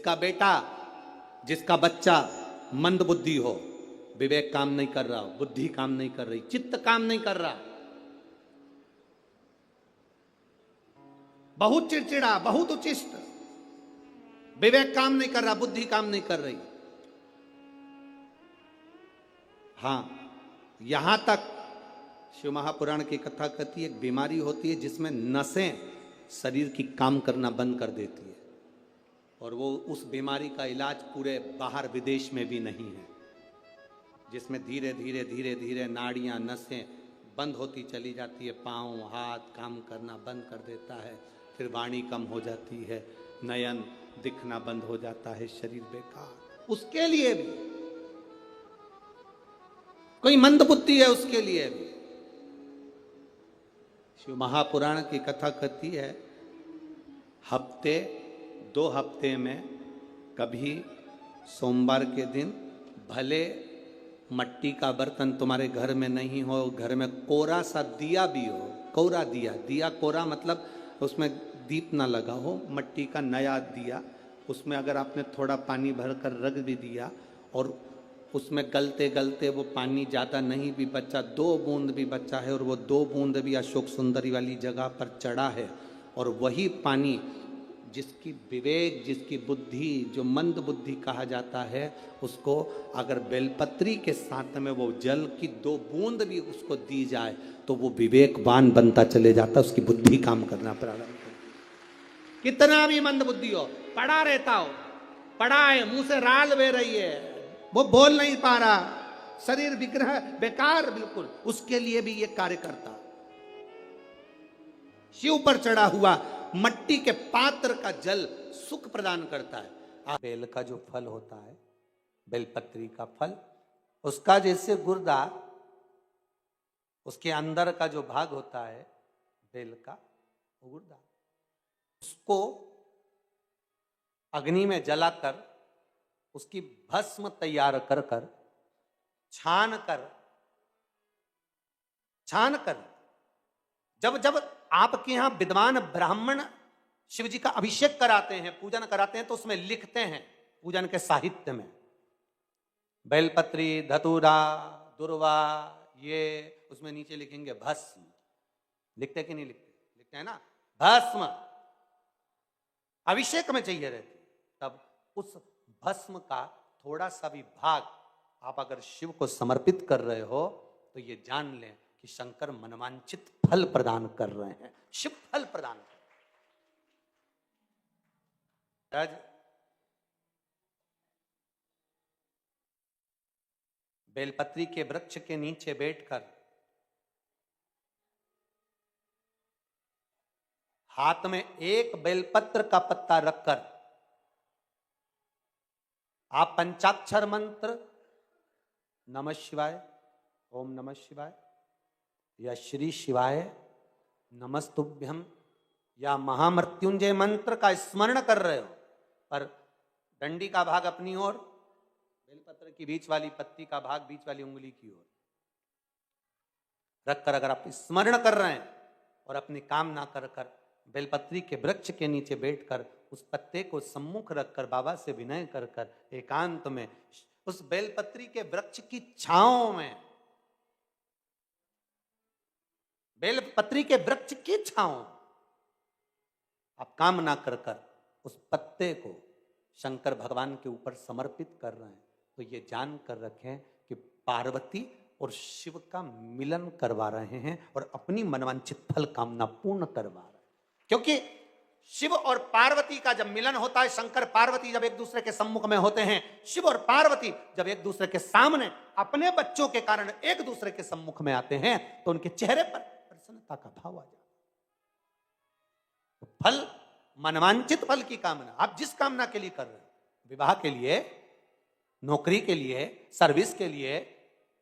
जिसका बेटा, जिसका बच्चा मंद बुद्धि हो, विवेक काम नहीं कर रहा हो, बुद्धि काम नहीं कर रही, चित्त काम नहीं कर रहा, बहुत चिड़चिड़ा, बहुत उचिष्ट, विवेक काम नहीं कर रहा, बुद्धि काम नहीं कर रही। हां, यहां तक शिव महापुराण की कथा कहती है, एक बीमारी होती है जिसमें नसें शरीर की काम करना बंद कर देती है, और वो उस बीमारी का इलाज पूरे बाहर विदेश में भी नहीं है, जिसमें धीरे धीरे धीरे धीरे नाड़ियां, नसें बंद होती चली जाती है, पांव हाथ काम करना बंद कर देता है, फिर वाणी कम हो जाती है, नयन दिखना बंद हो जाता है, शरीर बेकार। उसके लिए भी कोई मंद बुद्धि है, उसके लिए भी शिव महापुराण की कथा कहती है, हफ्ते 2 हफ्ते में कभी सोमवार के दिन भले मट्टी का बर्तन तुम्हारे घर में नहीं हो, घर में कोरा सा दिया भी हो, कोरा दिया, दिया कोरा मतलब उसमें दीप ना लगा हो, मट्टी का नया दिया, उसमें अगर आपने थोड़ा पानी भरकर रख भी दिया और उसमें गलते गलते वो पानी ज़्यादा नहीं भी बचा, 2 बूंद भी बचा है, और वो 2 बूंद भी अशोक सुंदरी वाली जगह पर चढ़ा है, और वही पानी जिसकी विवेक, जिसकी बुद्धि, जो मंद बुद्धि कहा जाता है, उसको अगर बेलपत्री के साथ में वो जल की 2 बूंद भी उसको दी जाए तो वो विवेकवान बनता चले जाता, उसकी बुद्धि काम करना प्रारंभ कर। कितना भी मंद बुद्धि हो, पड़ा रहता हो, पड़ा है, मुंह से राल बह रही है, वो बोल नहीं पा रहा, शरीर विग्रह बेकार बिल्कुल, उसके लिए भी ये कार्य करता। शिव पर चढ़ा हुआ मट्टी के पात्र का जल सुख प्रदान करता है। बेल का जो फल होता है, बेलपत्री का फल, उसका जैसे गुर्दा, उसके अंदर का जो भाग होता है बेल का, वो गुर्दा, उसको अग्नि में जलाकर उसकी भस्म तैयार कर कर छान कर जब जब आपके यहां विद्वान ब्राह्मण शिव जी का अभिषेक कराते हैं, पूजन कराते हैं, तो उसमें लिखते हैं पूजन के साहित्य में, बेलपत्री, धतूरा, दुर्वा, ये उसमें नीचे लिखेंगे भस्म। लिखते कि नहीं लिखते? लिखते हैं ना, भस्म अभिषेक में चाहिए रहती। तब उस भस्म का थोड़ा सा भी भाग आप अगर शिव को समर्पित कर रहे हो तो ये जान लें कि शंकर मनवांचित फल प्रदान कर रहे हैं, शिव फल प्रदान कर रहे हैं। बेलपत्री के वृक्ष के नीचे बैठकर हाथ में एक बेलपत्र का पत्ता रखकर आप पंचाक्षर मंत्र नमः शिवाय, ओम नमः शिवाय, या श्री शिवाय नमस्तुभ्यम, या महामृत्युंजय मंत्र का स्मरण कर रहे हो, पर डंडी का भाग अपनी ओर, बेलपत्र की बीच वाली पत्ती का भाग बीच वाली उंगली की ओर रखकर अगर आप स्मरण कर रहे हैं और अपनी कामना कर कर बेलपत्री के वृक्ष के नीचे बैठकर उस पत्ते को सम्मुख रखकर बाबा से विनय कर कर एकांत में उस बेलपत्री के वृक्ष की छांव में, बेलपत्री के वृक्ष की छांव आप कामना कर कर उस पत्ते को शंकर भगवान के ऊपर समर्पित कर रहे हैं, तो ये जान कर रखें कि पार्वती और शिव का मिलन करवा रहे हैं और अपनी मनवांछित फल कामना पूर्ण करवा रहे हैं। क्योंकि शिव और पार्वती का जब मिलन होता है, शंकर पार्वती जब एक दूसरे के सम्मुख में होते हैं, शिव और पार्वती जब एक दूसरे के सामने अपने बच्चों के कारण एक दूसरे के सम्मुख में आते हैं, तो उनके चेहरे पर प्रसन्नता का भाव आ जाता है। तो फल, मनवांचित फल की कामना आप जिस कामना के लिए कर रहे हैं, विवाह के लिए, नौकरी के लिए, सर्विस के लिए,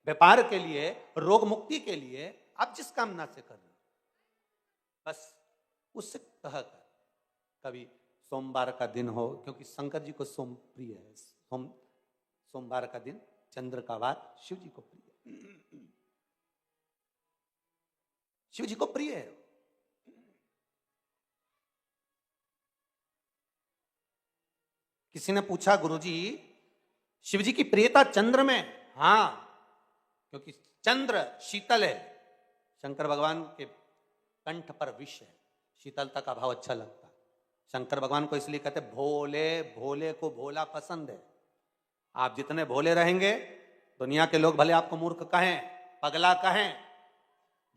व्यापार के लिए, रोग मुक्ति के लिए, आप जिस कामना से कर रहे हैं, बस उससे कहकर कभी सोमवार का दिन हो, क्योंकि शंकर जी को सोम प्रिय है, सोमवार का दिन, चंद्र का वार शिव जी को प्रिय है, शिव जी को प्रिय है। किसी ने पूछा गुरुजी शिव जी की प्रियता चंद्र में? हाँ, क्योंकि चंद्र शीतल है, शंकर भगवान के कंठ पर विष है, शीतलता का भाव अच्छा लगता है। शंकर भगवान को इसलिए कहते भोले, भोले को भोला पसंद है। आप जितने भोले रहेंगे, दुनिया के लोग भले आपको मूर्ख कहें, पगला कहें,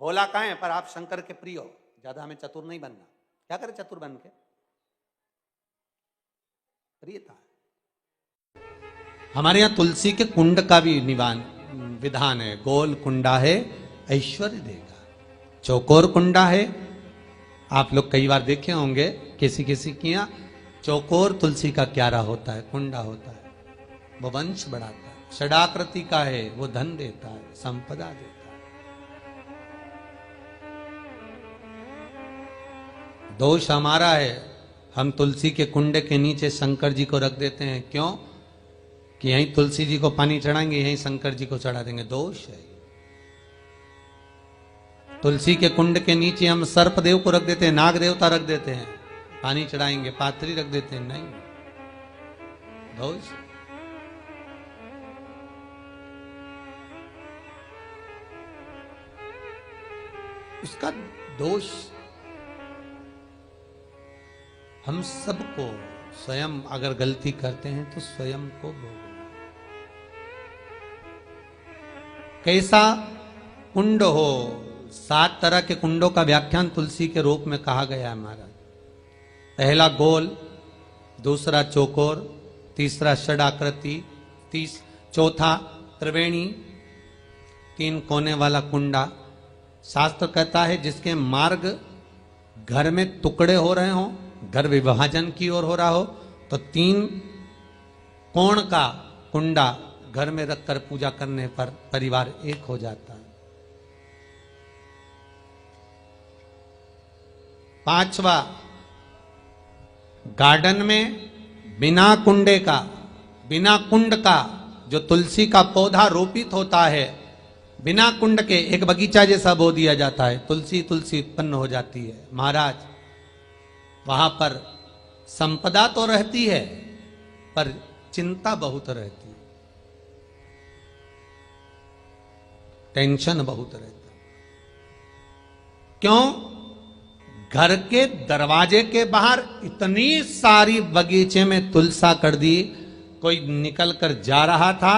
भोला कहें, पर आप शंकर के प्रिय हो। ज्यादा हमें चतुर नहीं बनना। क्या करें चतुर बन के? प्रियता। हमारे यहां तुलसी के कुंड का भी विधान है। गोल कुंडा है ऐश्वर्य देगा, चौकोर कुंडा है। आप लोग कई बार देखे होंगे किसी किसी के यहाँ चौकोर तुलसी का क्यारा होता है, कुंडा होता है, वो वंश बढ़ाता है। षडाकृति का है, वो धन देता है, संपदा देता है। दोष हमारा है, हम तुलसी के कुंडे के नीचे शंकर जी को रख देते हैं। क्यों? कि यहीं तुलसी जी को पानी चढ़ाएंगे, यहीं शंकर जी को चढ़ा देंगे। दोष है। तुलसी के कुंड के नीचे हम सर्प देव को रख देते हैं, नाग देवता रख देते हैं, पानी चढ़ाएंगे, पात्री रख देते हैं। नहीं, दोष। उसका दोष हम सबको, स्वयं अगर गलती करते हैं तो स्वयं को भोगना। कैसा कुंड हो, 7 तरह के कुंडों का व्याख्यान तुलसी के रूप में कहा गया है महाराज। पहला गोल, दूसरा चौकोर, तीसरा षडाकृति, चौथा त्रिवेणी, 3 कोने वाला कुंडा। शास्त्र कहता है जिसके मार्ग घर में टुकड़े हो रहे हों, घर विभाजन की ओर हो रहा हो, तो 3 कोण का कुंडा घर में रखकर पूजा करने पर परिवार एक हो जाता है। 5वां, गार्डन में बिना कुंडे का, बिना कुंड का जो तुलसी का पौधा रोपित होता है, बिना कुंड के एक बगीचा जैसा बो दिया जाता है, तुलसी तुलसी उत्पन्न हो जाती है। महाराज, वहां पर संपदा तो रहती है पर चिंता बहुत रहती है, टेंशन बहुत रहता है। क्यों? घर के दरवाजे के बाहर इतनी सारी बगीचे में तुलसा कर दी। कोई निकल कर जा रहा था,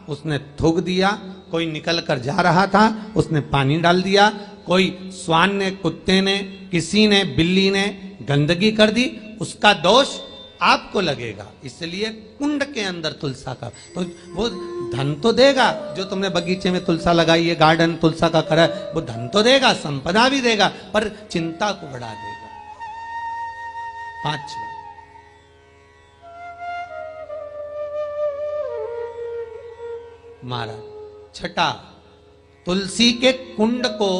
उसने थूक दिया। कोई निकल कर जा रहा था, उसने पानी डाल दिया। कोई श्वान ने, कुत्ते ने, किसी ने, बिल्ली ने गंदगी कर दी, उसका दोष आपको लगेगा। इसलिए कुंड के अंदर तुलसा का, तो वो धन तो देगा। जो तुमने बगीचे में तुलसा लगाई है, गार्डन तुलसा का करा, वो धन तो देगा, संपदा भी देगा, पर चिंता को बढ़ा देगा। 5वां, महाराज। 6, तुलसी के कुंड को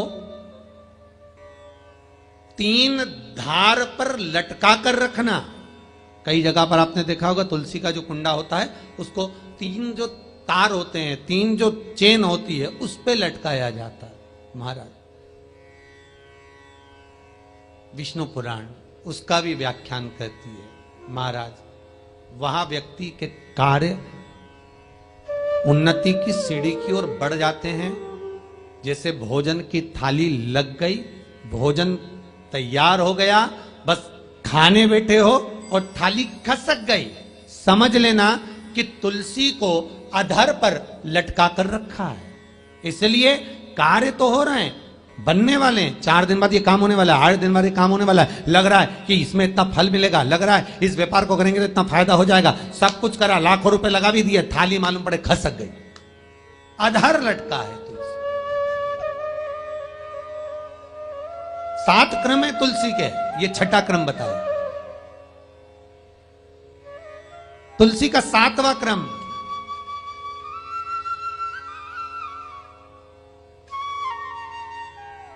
3 धार पर लटका कर रखना। कई जगह पर आपने देखा होगा तुलसी का जो कुंडा होता है, उसको 3 जो तार होते हैं, 3 जो चेन होती है, उस पे लटकाया जाता है। महाराज, विष्णु पुराण उसका भी व्याख्यान करती है। महाराज, वहां व्यक्ति के कार्य उन्नति की सीढ़ी की ओर बढ़ जाते हैं। जैसे भोजन की थाली लग गई, भोजन तैयार हो गया, बस खाने बैठे हो और थाली खसक गई, समझ लेना कि तुलसी को अधर पर लटका कर रखा है। इसलिए कार्य तो हो रहे हैं, बनने वाले हैं। 4 दिन बाद ये काम होने वाला है, 8 दिन बाद ये काम होने वाला है। लग रहा है कि इसमें इतना फल मिलेगा, लग रहा है इस व्यापार को करेंगे तो इतना फायदा हो जाएगा। सब कुछ करा, लाखों रुपए लगा भी दिए, थाली मालूम पड़े खसक गई, अधर लटका है तुलसी। 7 क्रम है तुलसी के, ये 6ठा क्रम बताया। तुलसी का 7वां क्रम,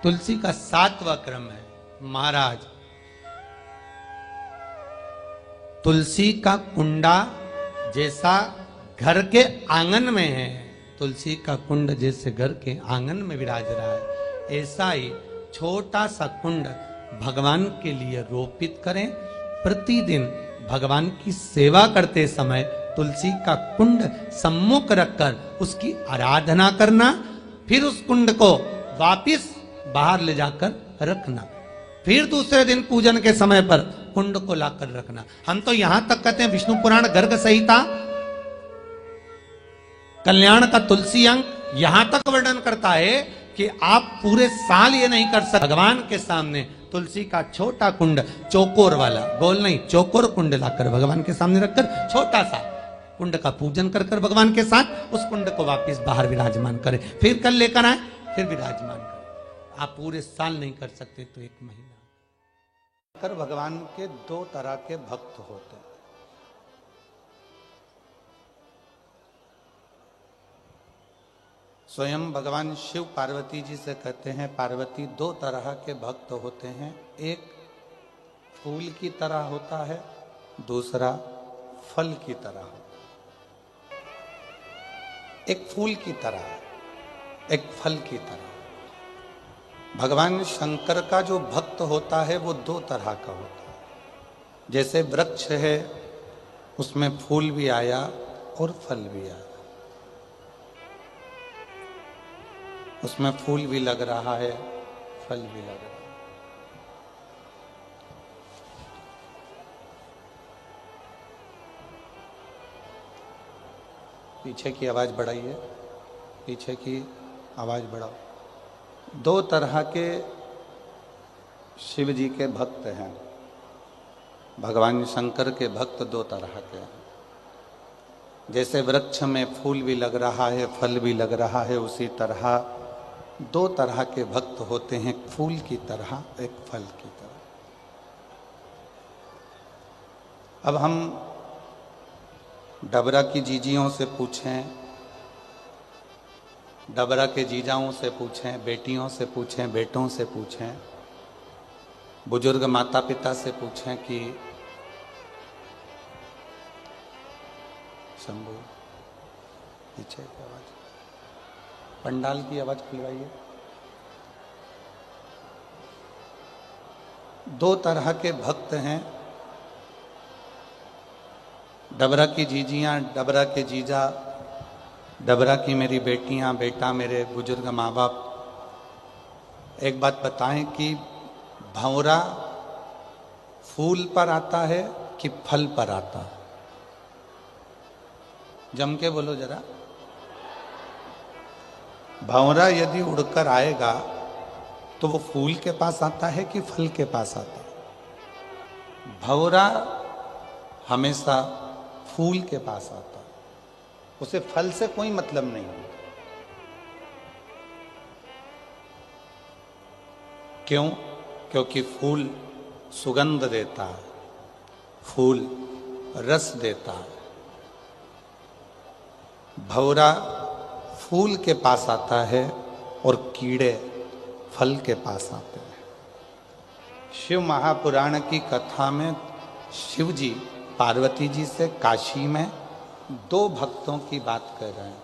तुलसी का 7वां क्रम है। महाराज, तुलसी का कुंडा जैसा घर के आंगन में है, तुलसी का कुंड जैसे घर के आंगन में विराज रहा है, ऐसा ही छोटा सा कुंड भगवान के लिए रोपित करें। प्रतिदिन भगवान की सेवा करते समय तुलसी का कुंड सम्मुख रखकर उसकी आराधना करना, फिर उस कुंड को वापिस बाहर ले जाकर रखना, फिर दूसरे दिन पूजन के समय पर कुंड को लाकर रखना। हम तो यहां तक कहते हैं, विष्णु पुराण गर्ग संहिता कल्याण का तुलसी अंक यहां तक वर्णन करता है कि आप पूरे साल ये नहीं कर सकते भगवान के सामने तुलसी का छोटा कुंड, चौकोर वाला, गोल नहीं, चौकोर कुंड लाकर भगवान के सामने रखकर छोटा सा कुंड का पूजन कर कर भगवान के साथ उस कुंड को वापस बाहर विराजमान करें, फिर कल लेकर आए, फिर विराजमान करें। आप पूरे साल नहीं कर सकते तो 1 महीना कर। भगवान के 2 तरह के भक्त होते हैं। स्वयं भगवान शिव पार्वती जी से कहते हैं, पार्वती 2 तरह के भक्त होते हैं, एक फूल की तरह होता है, दूसरा फल की तरह होता है। एक फूल की तरह, एक फल की तरह। भगवान शंकर का जो भक्त होता है वो 2 तरह का होता है। जैसे वृक्ष है, उसमें फूल भी आया और फल भी आया, उसमें फूल भी लग रहा है, फल भी लग रहा है। पीछे की आवाज बढ़ाइए, पीछे की आवाज बढ़ाओ। 2 तरह के शिव जी के भक्त हैं। भगवान शंकर के भक्त 2 तरह के हैं। जैसे वृक्ष में फूल भी लग रहा है, फल भी लग रहा है, उसी तरह 2 तरह के भक्त होते हैं, एक फूल की तरह, एक फल की तरह। अब हम डबरा की जीजियों से पूछें, डबरा के जीजाओं से पूछें, बेटियों से पूछें, बेटों से पूछें, बुजुर्ग माता पिता से पूछें कि शंभू, पीछे की आवाज, पंडाल की आवाज खुलवाइए। 2 तरह के भक्त हैं। डबरा की जीजियां, डबरा के जीजा, डबरा की मेरी बेटियां, बेटा, मेरे बुजुर्ग माँ बाप, एक बात बताएं कि भंवरा फूल पर आता है कि फल पर आता है? जम के बोलो जरा। भंवरा यदि उड़कर आएगा तो वो फूल के पास आता है कि फल के पास आता है? भंवरा हमेशा फूल के पास आता है, उसे फल से कोई मतलब नहीं है। क्यों? क्योंकि फूल सुगंध देता है, फूल रस देता है। भंवरा फूल के पास आता है और कीड़े फल के पास आते हैं। शिव महापुराण की कथा में शिव जी पार्वती जी से काशी में 2 भक्तों की बात कर रहे हैं।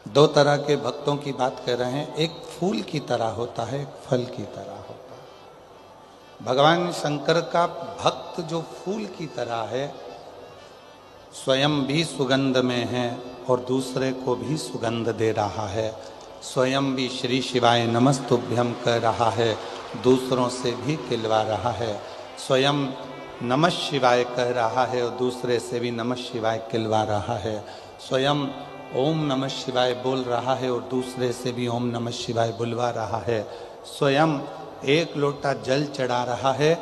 2 तरह के भक्तों की बात कर रहे हैं। एक फूल की तरह होता है, एक फल की तरह होता है। भगवान शंकर का भक्त जो फूल की तरह है, स्वयं भी सुगंध में है और दूसरे को भी सुगंध दे रहा है। स्वयं भी श्री शिवाय नमस्तुभ्यं कह रहा है, दूसरों से भी खिलवा रहा है। स्वयं नमः शिवाय कह रहा है और दूसरे से भी नमः शिवाय खिलवा रहा है। स्वयं ओम नमः शिवाय बोल रहा है और दूसरे से भी ओम नमः शिवाय बुलवा रहा है। स्वयं 1 लोटा जल चढ़ा रहा है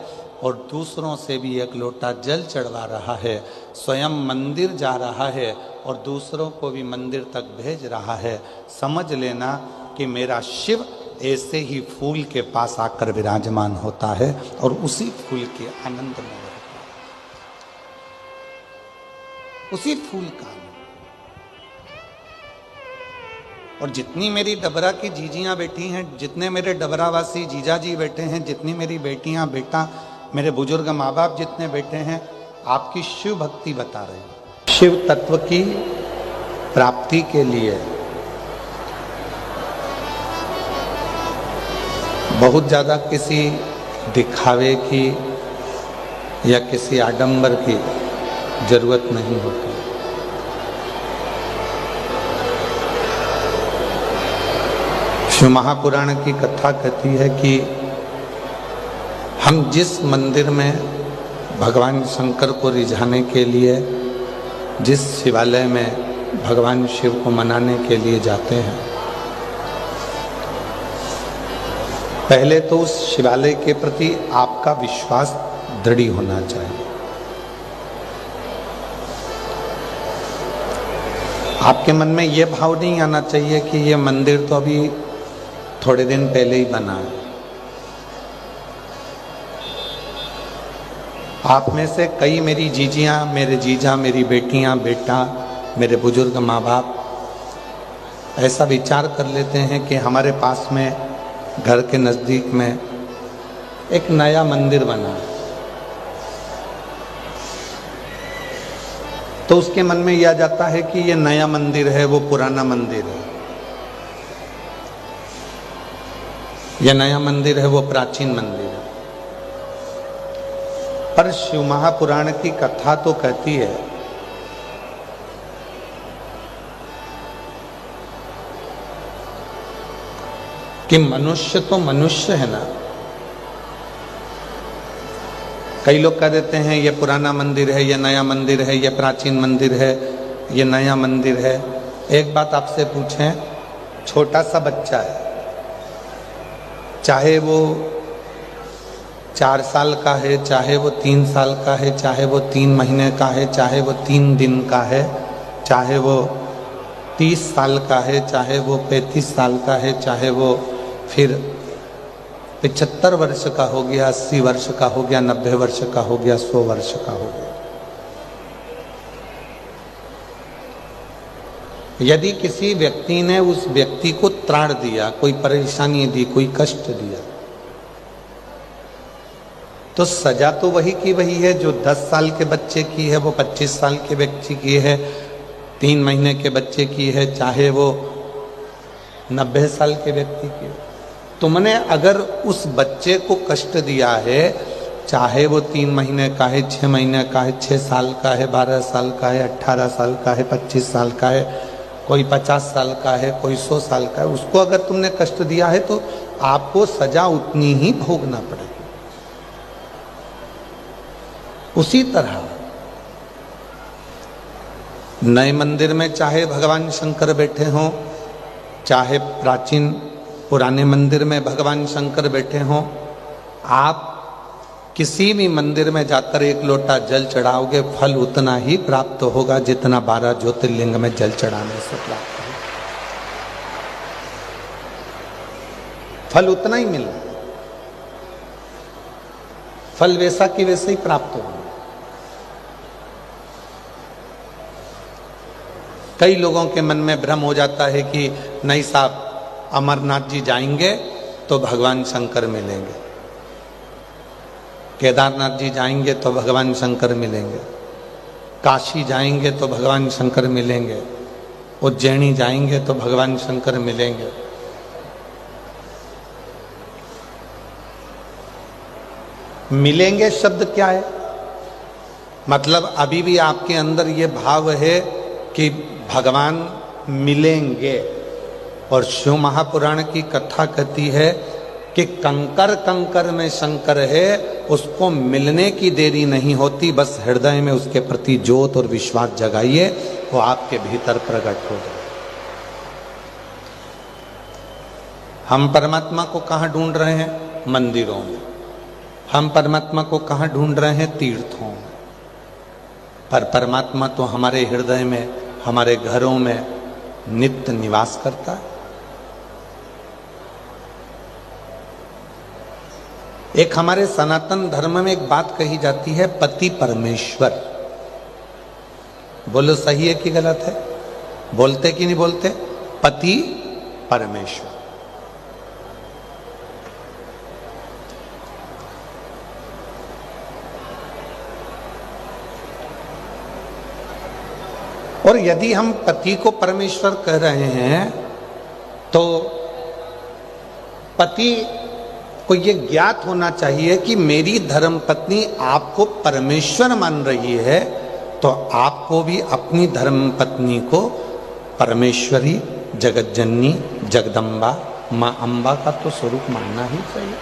और दूसरों से भी 1 लोटा जल चढ़वा रहा है। स्वयं मंदिर जा रहा है और दूसरों को भी मंदिर तक भेज रहा है। समझ लेना कि मेरा शिव ऐसे ही फूल के पास आकर विराजमान होता है और उसी फूल के आनंद में रहता है, उसी फूल का आनंद। और जितनी मेरी डबरा की जीजियां बैठी हैं, जितने मेरे डबरावासी जीजा जी बैठे हैं, जितनी मेरी बेटियां, बेटा, मेरे बुजुर्ग माँ बाप जितने बैठे हैं, आपकी शिव भक्ति बता रहे हैं। शिव तत्व की प्राप्ति के लिए बहुत ज़्यादा किसी दिखावे की या किसी आडंबर की जरूरत नहीं होती। शिव महापुराण की कथा कहती है कि हम जिस मंदिर में भगवान शंकर को रिझाने के लिए, जिस शिवालय में भगवान शिव को मनाने के लिए जाते हैं, पहले तो उस शिवालय के प्रति आपका विश्वास दृढ़ होना चाहिए। आपके मन में यह भाव नहीं आना चाहिए कि यह मंदिर तो अभी थोड़े दिन पहले ही बना है। आप में से कई मेरी जीजियां, मेरे जीजा, मेरी बेटियां, बेटा, मेरे बुजुर्ग माँ बाप ऐसा विचार कर लेते हैं कि हमारे पास में घर के नज़दीक में एक नया मंदिर बना है, तो उसके मन में यह आ जाता है कि यह नया मंदिर है, वो पुराना मंदिर है। यह नया मंदिर है, वो प्राचीन मंदिर है। पर शिव महापुराण की कथा तो कहती है कि मनुष्य तो मनुष्य है ना। कई लोग कह देते हैं ये पुराना मंदिर है, ये नया मंदिर है, ये प्राचीन मंदिर है, ये नया मंदिर है। एक बात आपसे पूछें, छोटा सा बच्चा है, चाहे वो 4 साल का है, चाहे वो 3 साल का है, चाहे वो 3 महीने का है, चाहे वो 3 दिन का है, चाहे वो 30 साल का है, चाहे वो 35 साल का है, चाहे वो फिर 75 वर्ष का हो गया, 80 वर्ष का हो गया, 90 वर्ष का हो गया, 100 वर्ष का हो गया। यदि किसी व्यक्ति ने उस व्यक्ति को त्राण दिया, कोई परेशानी दी, कोई कष्ट दिया, तो सजा तो वही की वही है जो 10 साल के बच्चे की है, वो 25 साल के व्यक्ति की है, 3 महीने के बच्चे की है, चाहे वो 90 साल के व्यक्ति की है। तुमने अगर उस बच्चे को कष्ट दिया है, चाहे वो 3 महीने का है, 6 महीने का है, 6 साल का है, 12 साल का है, 18 साल का है, 25 साल का है, कोई 50 साल का है, कोई 100 साल का है, उसको अगर तुमने कष्ट दिया है तो आपको सजा उतनी ही भोगना पड़ेगी। उसी तरह नए मंदिर में चाहे भगवान शंकर बैठे हों, चाहे प्राचीन पुराने मंदिर में भगवान शंकर बैठे हों, आप किसी भी मंदिर में जाकर 1 लोटा जल चढ़ाओगे, फल उतना ही प्राप्त होगा जितना 12 ज्योतिर्लिंग में जल चढ़ाने से प्राप्त होगा। फल उतना ही मिलना, फल वैसा कि वैसे ही प्राप्त होगा। कई लोगों के मन में भ्रम हो जाता है कि नहीं साहब, अमरनाथ जी जाएंगे तो भगवान शंकर मिलेंगे, केदारनाथ जी जाएंगे तो भगवान शंकर मिलेंगे, काशी जाएंगे तो भगवान शंकर मिलेंगे, उज्जैनी जाएंगे तो भगवान शंकर मिलेंगे। मिलेंगे शब्द क्या है? मतलब अभी भी आपके अंदर ये भाव है कि भगवान मिलेंगे। और शिव महापुराण की कथा कहती है कि कंकर कंकर में शंकर है, उसको मिलने की देरी नहीं होती, बस हृदय में उसके प्रति ज्योत और विश्वास जगाइए, वो आपके भीतर प्रकट हो जाए। हम परमात्मा को कहाँ ढूंढ रहे हैं? मंदिरों में। हम परमात्मा को कहाँ ढूंढ रहे हैं? तीर्थों में। पर परमात्मा तो हमारे हृदय में, हमारे घरों में नित्य निवास करता है। एक हमारे सनातन धर्म में एक बात कही जाती है, पति परमेश्वर। बोलो सही है कि गलत है? बोलते कि नहीं बोलते? पति परमेश्वर। और यदि हम पति को परमेश्वर कह रहे हैं तो पति आपको ये ज्ञात होना चाहिए कि मेरी धर्मपत्नी आपको परमेश्वर मान रही है, तो आपको भी अपनी धर्मपत्नी को परमेश्वरी, जगतजननी, जगदम्बा, माँ अम्बा का तो स्वरूप मानना ही चाहिए।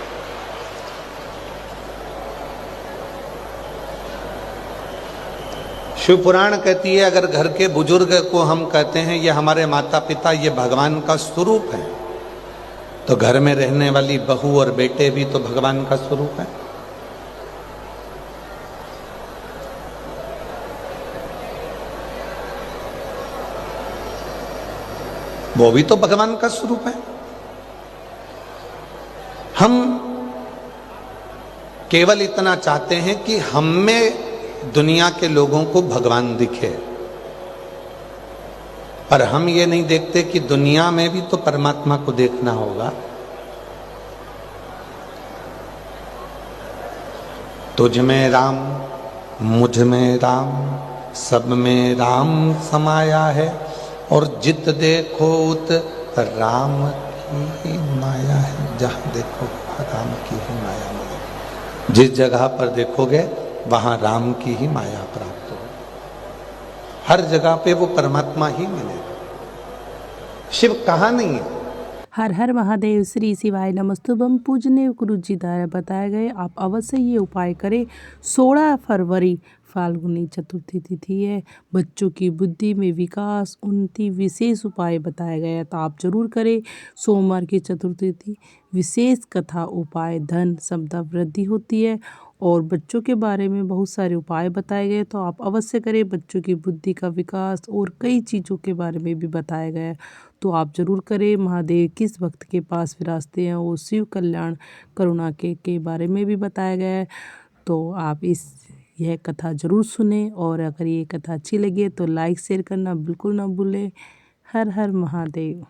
शिव पुराण कहती है अगर घर के बुजुर्ग को हम कहते हैं ये हमारे माता पिता, ये भगवान का स्वरूप है, तो घर में रहने वाली बहू और बेटे भी तो भगवान का स्वरूप है। वो भी तो भगवान का स्वरूप है। हम केवल इतना चाहते हैं कि हम में दुनिया के लोगों को भगवान दिखे, पर हम ये नहीं देखते कि दुनिया में भी तो परमात्मा को देखना होगा। तुझ में राम, मुझ में राम, सब में राम समाया है, और जित देखो उत राम की माया है। जहां देखो राम की ही माया मिलेगी। जिस जगह पर देखोगे वहां राम की ही माया प्राप्त हो। हर जगह पे वो परमात्मा ही मिलेगा, शिव कहाँ नहीं है। हर हर महादेव। श्री शिवाय नमस्तुभम। पूजनीय गुरु जी द्वारा बताए गए आप अवश्य ये उपाय करें। 16 फरवरी फाल्गुनी चतुर्थी तिथि है। बच्चों की बुद्धि में विकास, उन्नति विशेष उपाय बताया गया, तो आप जरूर करें। सोमवार की चतुर्थी तिथि विशेष कथा उपाय धन संपदा वृद्धि होती है, और बच्चों के बारे में बहुत सारे उपाय बताए गए, तो आप अवश्य करें। बच्चों की बुद्धि का विकास और कई चीज़ों के बारे में भी बताया गया है, तो आप जरूर करें। महादेव किस भक्त के पास विराजते हैं, वो शिव कल्याण करुणा के बारे में भी बताया गया है, तो आप यह कथा जरूर सुने। और अगर ये कथा अच्छी लगी है तो लाइक शेयर करना बिल्कुल ना भूलें। हर हर महादेव।